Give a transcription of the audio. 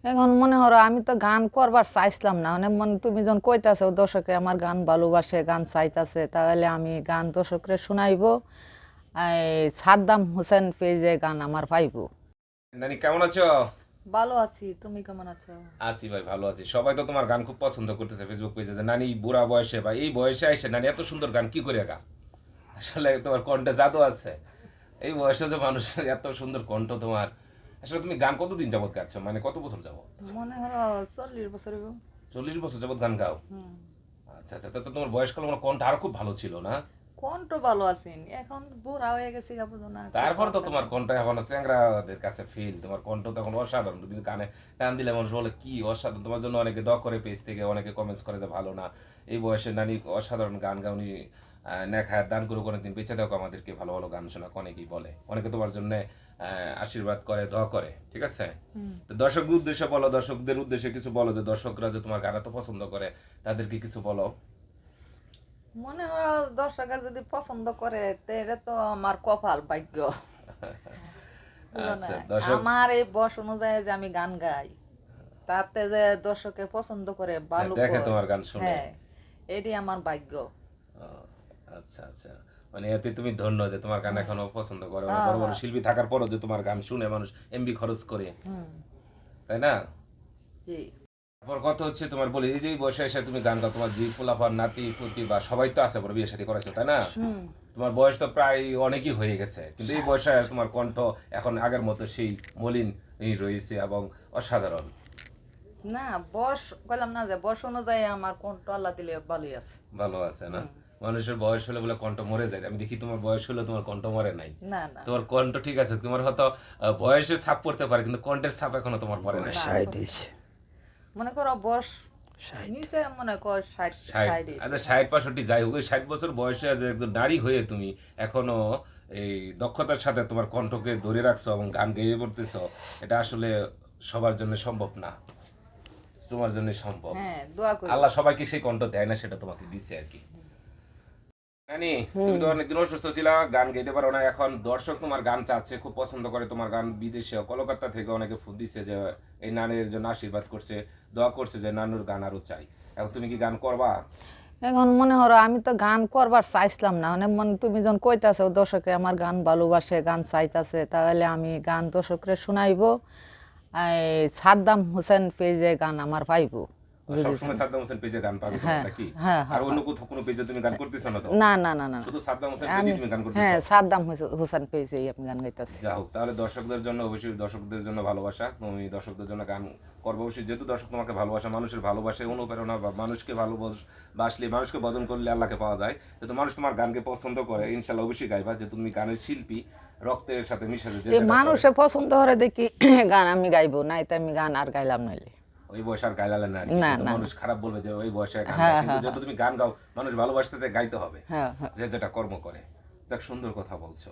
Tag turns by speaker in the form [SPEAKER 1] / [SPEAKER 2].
[SPEAKER 1] এখন মনে হলো আমি তো গান করবার চাইছিলাম না, মানে মনে তুমি যখন কইতাছো দর্শকে আমার গান ভালোবাসে, গান চাইতাছে, তাহলে আমি গান দর্শকরে শুনাইবো। সাদ্দাম হোসেন পেজে গান আমার পাইবো।
[SPEAKER 2] নানি কেমন আছো?
[SPEAKER 1] ভালো আছি, তুমি কেমন আছো?
[SPEAKER 2] আছি ভাই, ভালো আছি। সবাই তো তোমার গান খুব পছন্দ করতেছে ফেসবুক পেজে, যে নানি বুড়া বয়সে বা এই বয়সে আইসে নানি এত সুন্দর গান কি করে গা। আসলে তোমার কণ্ঠে জাদু আছে। এই বয়সে যে মানুষের এত সুন্দর কণ্ঠ তোমার। আসলে তুমি গান কতদিন যাবত গাচ্ছ, মানে কত বছর যাবত?
[SPEAKER 1] মনে হলো 40 বছর হইবো।
[SPEAKER 2] 40 বছর যাবত গান গাও?
[SPEAKER 1] হুম।
[SPEAKER 2] আচ্ছা আচ্ছা, তা তো তোমার বয়সকালে আমার কণ্ঠ আরো খুব ভালো ছিল না?
[SPEAKER 1] কণ্ঠ ভালো আছেন, এখন বুড়া হয়ে গেছি গা, বুঝো না কি
[SPEAKER 2] তারপর তো
[SPEAKER 1] করতে
[SPEAKER 2] তোমার
[SPEAKER 1] হবে।
[SPEAKER 2] কণ্ঠ এখন চ্যাংরাদের কাছে ফিল, তোমার কণ্ঠ তখন অসাধারণ। তুমি যদি কানে টান দিলে মানুষ বলে কি অসাধারণ। তোমার জন্য অনেকে দোয়া করে, পেজ থেকে অনেকে কমেন্টস করে যে ভালো না, এই বয়সে নানি অসাধারণ গান গাউনি, নেখায় দান করুক, অনেকদিন বেঁচে থাকো, আমাদেরকে ভালো ভালো গান শোনাক, অনেকেই বলে। অনেকে তোমার জন্য আশীর্বাদ করে, দোয়া করে, ঠিক আছে? তো দর্শকদের উদ্দেশ্যে বলো, দর্শকদের উদ্দেশ্যে কিছু বলো, যে দর্শকরা যে তোমার গান এত পছন্দ করে তাদেরকে কিছু বলো।
[SPEAKER 1] মনে হলো দর্শকের যদি পছন্দ করে তো এটা তো আমার কপাল, ভাগ্য, বুঝো না।
[SPEAKER 2] আচ্ছা দর্শক,
[SPEAKER 1] আমার এই বয়স অনুযায়ী যে আমি গান গাই, তাতে যে দর্শকে পছন্দ করে, ভালো
[SPEAKER 2] দেখে
[SPEAKER 1] কয়,
[SPEAKER 2] তোমার গান শুনে।
[SPEAKER 1] হ্যাঁ, এটি আমার ভাগ্য।
[SPEAKER 2] ও, আচ্ছা আচ্ছা, মানে এতে তুমি ধন্য যে তোমার গান এখনো পছন্দ করে, অনেক
[SPEAKER 1] হ্যাঁ
[SPEAKER 2] বড় বড়
[SPEAKER 1] হ্যাঁ।
[SPEAKER 2] শিল্পী থাকার পরও যে তোমার গান শুনে মানুষ এমবি খরচ করে,
[SPEAKER 1] হুম।
[SPEAKER 2] তাই না?
[SPEAKER 1] জি।
[SPEAKER 2] তারপর কথা হচ্ছে তোমার, বলি এই যে এই বয়সে এসে তুমি গান গাও, তোমার জি ফুলাফার নাতি পুতি বা সবাই তো আছে, বড় বিয়ে শাদী করেছো, তাই না?
[SPEAKER 1] হুম।
[SPEAKER 2] তোমার বয়স তো প্রায় অনেকই হয়ে গেছে, কিন্তু এই বয়সে তোমার কণ্ঠ এখন আগের মতো সেই মলিন রয়েছে এবং অসাধারণ।
[SPEAKER 1] না, বয়স বললাম না যে বয়স অনুযায়ী আমার কণ্ঠ আল্লাহ দিলে ভালোই আছে।
[SPEAKER 2] ভালো আছে না?
[SPEAKER 1] হুম।
[SPEAKER 2] মানুষের বয়স হলে বলে কণ্ঠ মরে যায়, আমি দেখি তোমার বয়স হলে তোমার কণ্ঠ মরে নাই।
[SPEAKER 1] না না
[SPEAKER 2] তোমার কণ্ঠ ঠিক আছে, তোমার হয়তো বয়সের ছাপ পড়তে পারে, কিন্তু কণ্ঠের ছাপ এখনো তোমার পড়ে নাই।
[SPEAKER 1] না, মনে করো বয়স নিচে, মনে কর 60
[SPEAKER 2] ষাট,
[SPEAKER 1] 60
[SPEAKER 2] আচ্ছা 60 65 যাই হোক, ওই 60 বছর বয়সে যে একজন নারী হয়ে তুমি এখনো এই দক্ষতার সাথে তোমার কণ্ঠকে ধরে রাখছো এবং গান গেয়ে পড়তেছো, এটা আসলে সবার জন্য সম্ভব না, তোমার জন্য সম্ভব।
[SPEAKER 1] হ্যাঁ, দোয়া করি।
[SPEAKER 2] আল্লাহ সবাইকে সেই কণ্ঠ দেয় না, সেটা তোমাকে দিচ্ছে আর কি। জানি তুমি তো অনেকদিন অসুস্থ ছিলা, গান গাইতে পারো না, এখন দর্শক তোমার গান চাচ্ছে, খুব পছন্দ করে তোমার গান। বিদেশে কলকাতা থেকে অনেকে ফোন দিচ্ছে যে এই নানের জন্য আশীর্বাদ করছে, দোয়া করছে যে নানুর গান আরো চাই। এখন তুমি কি গান করবা?
[SPEAKER 1] এখন মনে হলো আমি তো গান করবার চাইছিলাম না, মানে মনে তুমি যখন কইতাছো দর্শকে আমার গান ভালোবাসে, গান চাইতাছে, তাহলে আমি গান দর্শকরে শুনাইবো। সাদ্দাম হোসেন পেজে গান আমার পাইবো যদি
[SPEAKER 2] সবসময় সাদ্দাম হোসেন পেজে গান পাবে তোমার
[SPEAKER 1] হ্যাঁ
[SPEAKER 2] নাকি?
[SPEAKER 1] হ্যাঁ
[SPEAKER 2] আর
[SPEAKER 1] হ্যাঁ
[SPEAKER 2] অন্য
[SPEAKER 1] হ্যাঁ।
[SPEAKER 2] কোথাও কোনো পেজে তুমি গান করতেছো না তো?
[SPEAKER 1] না না না না না।
[SPEAKER 2] শুধু সাদ্দাম হোসেন
[SPEAKER 1] আমি
[SPEAKER 2] পেজে তুমি গান
[SPEAKER 1] হ্যাঁ
[SPEAKER 2] করতেছো?
[SPEAKER 1] সাদ্দাম হোসেন পেজেই আমি গান গাইতাছি।
[SPEAKER 2] যা হোক, তাহলে দর্শকদের জন্য অবশ্যই, দর্শকদের জন্য ভালোবাসা, তুমি দর্শকদের জন্য গান করবো অবশ্যই, যেহেতু দর্শক তোমাকে ভালোবাসা, মানুষের ভালোবাসে অনুপ্রেরণা, বা মানুষকে ভালোবাসলে, মানুষকে ভজন করলে আল্লাহকে পাওয়া যায়। যেহেতু মানুষ তোমার গানকে পছন্দ করে, ইনশাল্লাহ অবশ্যই গাইবা, যে তুমি গানের শিল্পী, রক্তের সাথে মিশে যে
[SPEAKER 1] এই
[SPEAKER 2] যেটা করে।
[SPEAKER 1] মানুষে পছন্দ করে দেখি গান আমি গাইবো, নাই তো আমি গান আর গাইলাম নাইলে।
[SPEAKER 2] ওই বয়সে আর গাইলালে না আর কি,
[SPEAKER 1] না
[SPEAKER 2] যেহেতু
[SPEAKER 1] না না।
[SPEAKER 2] মানুষ খারাপ বলবে যে ওই বয়সে গান গায়,
[SPEAKER 1] হ্যাঁ
[SPEAKER 2] কিন্তু
[SPEAKER 1] হ্যাঁ হ্যাঁ
[SPEAKER 2] যেহেতু তুমি গান গাও, মানুষ ভালোবাসতে চায়, গাইতে হবে,
[SPEAKER 1] হ্যাঁ হ্যাঁ।
[SPEAKER 2] যে যেটা কর্ম করে। যাক, সুন্দর কথা বলছো।